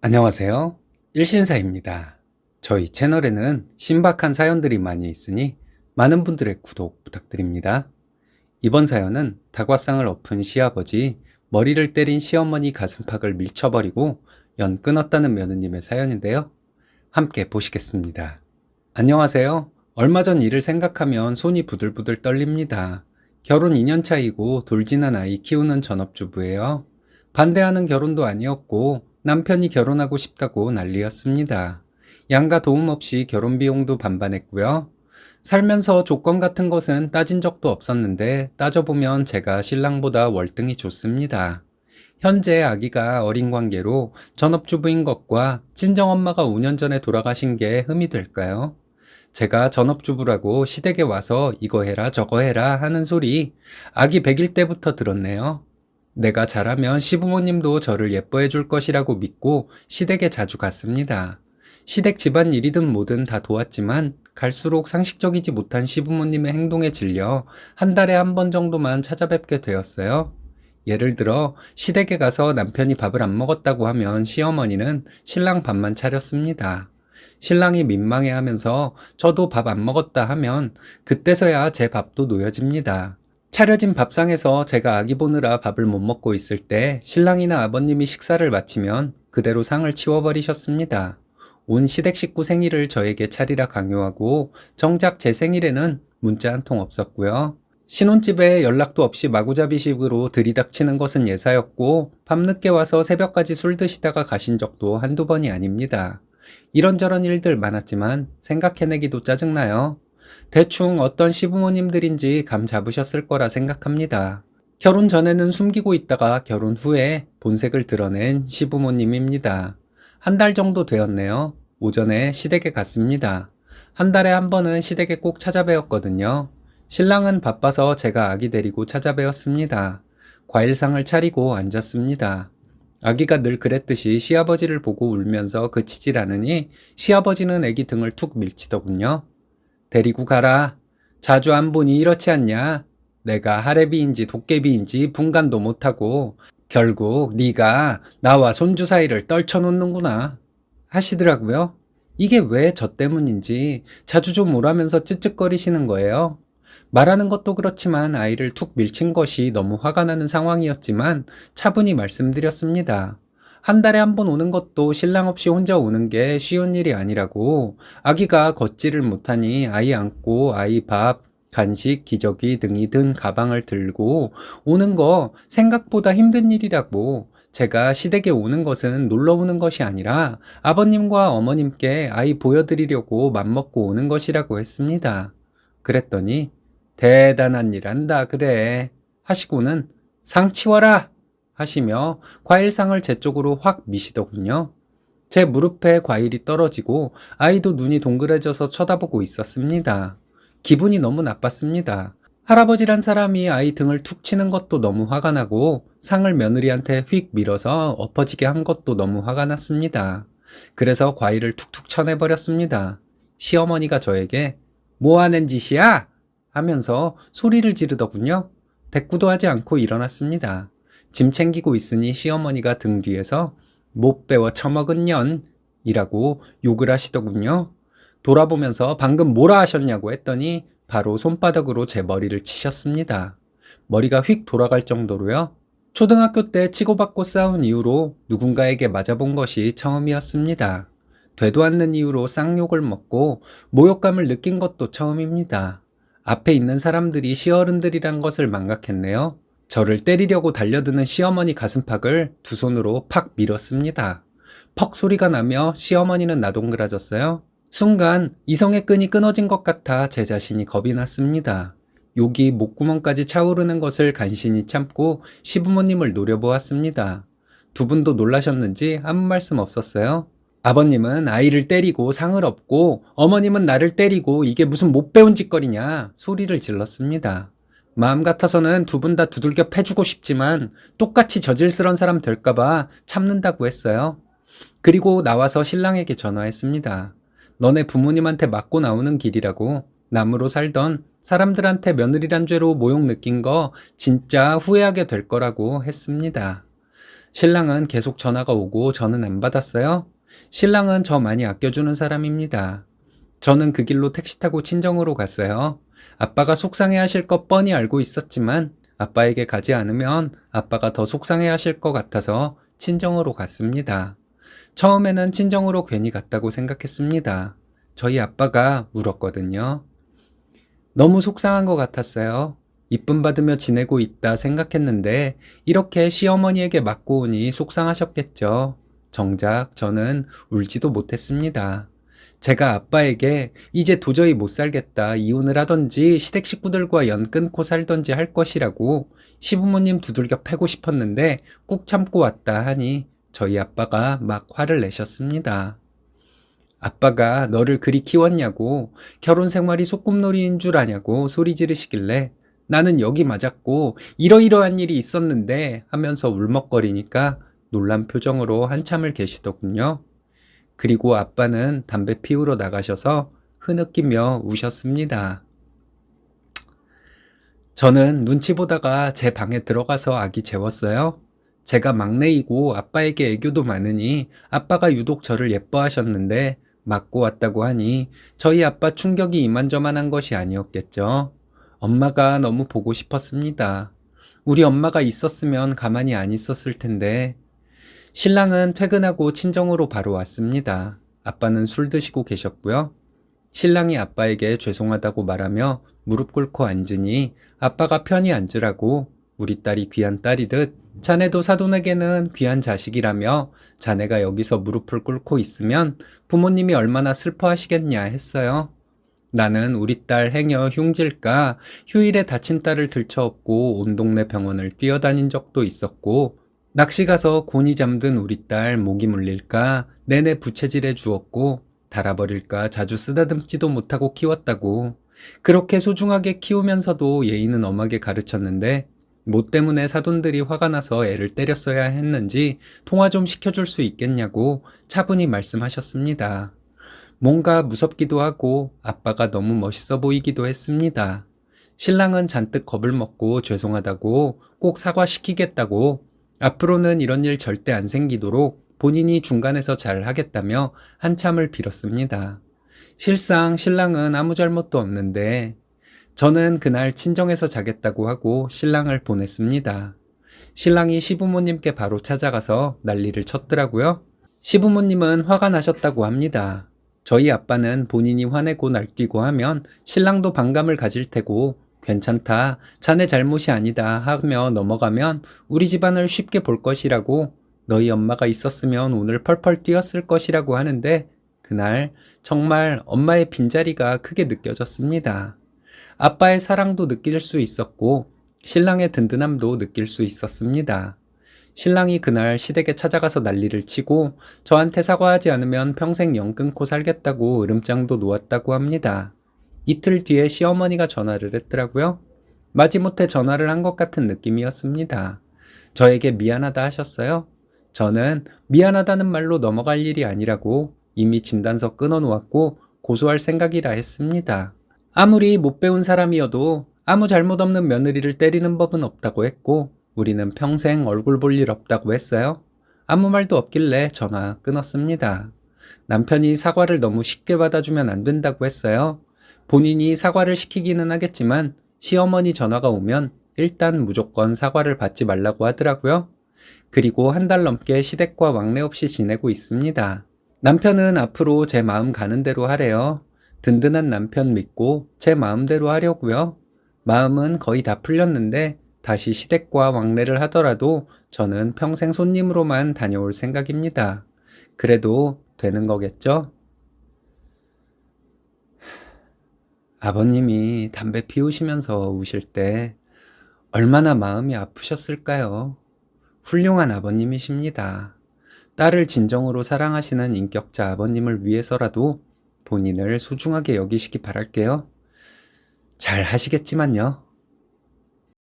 안녕하세요. 일신사입니다. 저희 채널에는 신박한 사연들이 많이 있으니 많은 분들의 구독 부탁드립니다. 이번 사연은 다과상을 엎은 시아버지, 머리를 때린 시어머니 가슴팍을 밀쳐버리고 연 끊었다는 며느님의 사연인데요. 함께 보시겠습니다. 안녕하세요. 얼마 전 일을 생각하면 손이 부들부들 떨립니다. 결혼 2년 차이고 돌진한 아이 키우는 전업주부예요. 반대하는 결혼도 아니었고 남편이 결혼하고 싶다고 난리였습니다. 양가 도움 없이 결혼 비용도 반반했고요. 살면서 조건 같은 것은 따진 적도 없었는데 따져보면 제가 신랑보다 월등히 좋습니다. 현재 아기가 어린 관계로 전업주부인 것과 친정엄마가 5년 전에 돌아가신 게 흠이 될까요? 제가 전업주부라고 시댁에 와서 이거 해라 저거 해라 하는 소리 아기 100일 때부터 들었네요. 내가 잘하면 시부모님도 저를 예뻐해 줄 것이라고 믿고 시댁에 자주 갔습니다. 시댁 집안일이든 뭐든 다 도왔지만 갈수록 상식적이지 못한 시부모님의 행동에 질려 한 달에 한 번 정도만 찾아뵙게 되었어요. 예를 들어 시댁에 가서 남편이 밥을 안 먹었다고 하면 시어머니는 신랑 밥만 차렸습니다. 신랑이 민망해하면서 저도 밥 안 먹었다 하면 그때서야 제 밥도 놓여집니다. 차려진 밥상에서 제가 아기 보느라 밥을 못 먹고 있을 때 신랑이나 아버님이 식사를 마치면 그대로 상을 치워버리셨습니다. 온 시댁 식구 생일을 저에게 차리라 강요하고 정작 제 생일에는 문자 한 통 없었고요. 신혼집에 연락도 없이 마구잡이식으로 들이닥치는 것은 예사였고 밤늦게 와서 새벽까지 술 드시다가 가신 적도 한두 번이 아닙니다. 이런저런 일들 많았지만 생각해내기도 짜증나요. 대충 어떤 시부모님들인지 감 잡으셨을 거라 생각합니다. 결혼 전에는 숨기고 있다가 결혼 후에 본색을 드러낸 시부모님입니다. 한 달 정도 되었네요. 오전에 시댁에 갔습니다. 한 달에 한 번은 시댁에 꼭 찾아뵈었거든요. 신랑은 바빠서 제가 아기 데리고 찾아뵈었습니다. 과일상을 차리고 앉았습니다. 아기가 늘 그랬듯이 시아버지를 보고 울면서 그치질 않으니 시아버지는 아기 등을 툭 밀치더군요. 데리고 가라. 자주 안 보니 이렇지 않냐? 내가 하레비인지 도깨비인지 분간도 못하고 결국 네가 나와 손주 사이를 떨쳐놓는구나 하시더라고요. 이게 왜 저 때문인지 자주 좀 오라면서 쯧쯧거리시는 거예요. 말하는 것도 그렇지만 아이를 툭 밀친 것이 너무 화가 나는 상황이었지만 차분히 말씀드렸습니다. 한 달에 한 번 오는 것도 신랑 없이 혼자 오는 게 쉬운 일이 아니라고. 아기가 걷지를 못하니 아이 안고 아이 밥, 간식, 기저귀 등이 든 가방을 들고 오는 거 생각보다 힘든 일이라고. 제가 시댁에 오는 것은 놀러 오는 것이 아니라 아버님과 어머님께 아이 보여드리려고 맘먹고 오는 것이라고 했습니다. 그랬더니 대단한 일 한다 그래 하시고는 상 치워라 하시며 과일상을 제 쪽으로 확 미시더군요. 제 무릎에 과일이 떨어지고 아이도 눈이 동그래져서 쳐다보고 있었습니다. 기분이 너무 나빴습니다. 할아버지란 사람이 아이 등을 툭 치는 것도 너무 화가 나고 상을 며느리한테 휙 밀어서 엎어지게 한 것도 너무 화가 났습니다. 그래서 과일을 툭툭 쳐내버렸습니다. 시어머니가 저에게 뭐 하는 짓이야? 하면서 소리를 지르더군요. 대꾸도 하지 않고 일어났습니다. 짐 챙기고 있으니 시어머니가 등 뒤에서 못 배워 처먹은 년이라고 욕을 하시더군요. 돌아보면서 방금 뭐라 하셨냐고 했더니 바로 손바닥으로 제 머리를 치셨습니다. 머리가 휙 돌아갈 정도로요. 초등학교 때 치고받고 싸운 이후로 누군가에게 맞아본 것이 처음이었습니다. 되도 않는 이유로 쌍욕을 먹고 모욕감을 느낀 것도 처음입니다. 앞에 있는 사람들이 시어른들이란 것을 망각했네요. 저를 때리려고 달려드는 시어머니 가슴팍을 두 손으로 팍 밀었습니다. 퍽 소리가 나며 시어머니는 나동그라졌어요. 순간 이성의 끈이 끊어진 것 같아 제 자신이 겁이 났습니다. 욕이 목구멍까지 차오르는 것을 간신히 참고 시부모님을 노려보았습니다. 두 분도 놀라셨는지 아무 말씀 없었어요. 아버님은 아이를 때리고 상을 업고 어머님은 나를 때리고 이게 무슨 못 배운 짓거리냐 소리를 질렀습니다. 마음 같아서는 두 분 다 두들겨 패주고 싶지만 똑같이 저질스런 사람 될까봐 참는다고 했어요. 그리고 나와서 신랑에게 전화했습니다. 너네 부모님한테 맞고 나오는 길이라고. 남으로 살던 사람들한테 며느리란 죄로 모욕 느낀 거 진짜 후회하게 될 거라고 했습니다. 신랑은 계속 전화가 오고 저는 안 받았어요. 신랑은 저 많이 아껴주는 사람입니다. 저는 그 길로 택시 타고 친정으로 갔어요. 아빠가 속상해 하실 것 뻔히 알고 있었지만 아빠에게 가지 않으면 아빠가 더 속상해 하실 것 같아서 친정으로 갔습니다. 처음에는 친정으로 괜히 갔다고 생각했습니다. 저희 아빠가 울었거든요. 너무 속상한 것 같았어요. 이쁨 받으며 지내고 있다 생각했는데 이렇게 시어머니에게 맞고 오니 속상하셨겠죠. 정작 저는 울지도 못했습니다. 제가 아빠에게 이제 도저히 못 살겠다, 이혼을 하던지 시댁 식구들과 연 끊고 살던지 할 것이라고 시부모님 두들겨 패고 싶었는데 꾹 참고 왔다 하니 저희 아빠가 막 화를 내셨습니다. 아빠가 너를 그리 키웠냐고, 결혼 생활이 소꿉놀이인 줄 아냐고 소리 지르시길래 나는 여기 맞았고 이러이러한 일이 있었는데 하면서 울먹거리니까 놀란 표정으로 한참을 계시더군요. 그리고 아빠는 담배 피우러 나가셔서 흐느끼며 우셨습니다. 저는 눈치 보다가 제 방에 들어가서 아기 재웠어요. 제가 막내이고 아빠에게 애교도 많으니 아빠가 유독 저를 예뻐하셨는데 맞고 왔다고 하니 저희 아빠 충격이 이만저만한 것이 아니었겠죠. 엄마가 너무 보고 싶었습니다. 우리 엄마가 있었으면 가만히 안 있었을 텐데. 신랑은 퇴근하고 친정으로 바로 왔습니다. 아빠는 술 드시고 계셨고요. 신랑이 아빠에게 죄송하다고 말하며 무릎 꿇고 앉으니 아빠가 편히 앉으라고, 우리 딸이 귀한 딸이듯 자네도 사돈에게는 귀한 자식이라며 자네가 여기서 무릎을 꿇고 있으면 부모님이 얼마나 슬퍼하시겠냐 했어요. 나는 우리 딸 행여 흉질까 휴일에 다친 딸을 들쳐업고 온 동네 병원을 뛰어다닌 적도 있었고, 낚시 가서 곤히 잠든 우리 딸 모기 물릴까 내내 부채질해 주었고, 달아버릴까 자주 쓰다듬지도 못하고 키웠다고. 그렇게 소중하게 키우면서도 예의는 엄하게 가르쳤는데 뭐 때문에 사돈들이 화가 나서 애를 때렸어야 했는지 통화 좀 시켜줄 수 있겠냐고 차분히 말씀하셨습니다. 뭔가 무섭기도 하고 아빠가 너무 멋있어 보이기도 했습니다. 신랑은 잔뜩 겁을 먹고 죄송하다고, 꼭 사과시키겠다고, 앞으로는 이런 일 절대 안 생기도록 본인이 중간에서 잘 하겠다며 한참을 빌었습니다. 실상 신랑은 아무 잘못도 없는데 저는 그날 친정에서 자겠다고 하고 신랑을 보냈습니다. 신랑이 시부모님께 바로 찾아가서 난리를 쳤더라고요. 시부모님은 화가 나셨다고 합니다. 저희 아빠는 본인이 화내고 날뛰고 하면 신랑도 반감을 가질 테고 괜찮다, 자네 잘못이 아니다 하며 넘어가면 우리 집안을 쉽게 볼 것이라고, 너희 엄마가 있었으면 오늘 펄펄 뛰었을 것이라고 하는데 그날 정말 엄마의 빈자리가 크게 느껴졌습니다. 아빠의 사랑도 느낄 수 있었고 신랑의 든든함도 느낄 수 있었습니다. 신랑이 그날 시댁에 찾아가서 난리를 치고 저한테 사과하지 않으면 평생 연 끊고 살겠다고 으름장도 놓았다고 합니다. 이틀 뒤에 시어머니가 전화를 했더라고요. 마지못해 전화를 한 것 같은 느낌이었습니다. 저에게 미안하다 하셨어요. 저는 미안하다는 말로 넘어갈 일이 아니라고 이미 진단서 끊어놓았고 고소할 생각이라 했습니다. 아무리 못 배운 사람이어도 아무 잘못 없는 며느리를 때리는 법은 없다고 했고 우리는 평생 얼굴 볼 일 없다고 했어요. 아무 말도 없길래 전화 끊었습니다. 남편이 사과를 너무 쉽게 받아주면 안 된다고 했어요. 본인이 사과를 시키기는 하겠지만 시어머니 전화가 오면 일단 무조건 사과를 받지 말라고 하더라고요. 그리고 한 달 넘게 시댁과 왕래 없이 지내고 있습니다. 남편은 앞으로 제 마음 가는 대로 하래요. 든든한 남편 믿고 제 마음대로 하려고요. 마음은 거의 다 풀렸는데 다시 시댁과 왕래를 하더라도 저는 평생 손님으로만 다녀올 생각입니다. 그래도 되는 거겠죠? 아버님이 담배 피우시면서 우실 때 얼마나 마음이 아프셨을까요? 훌륭한 아버님이십니다. 딸을 진정으로 사랑하시는 인격자 아버님을 위해서라도 본인을 소중하게 여기시기 바랄게요. 잘 하시겠지만요.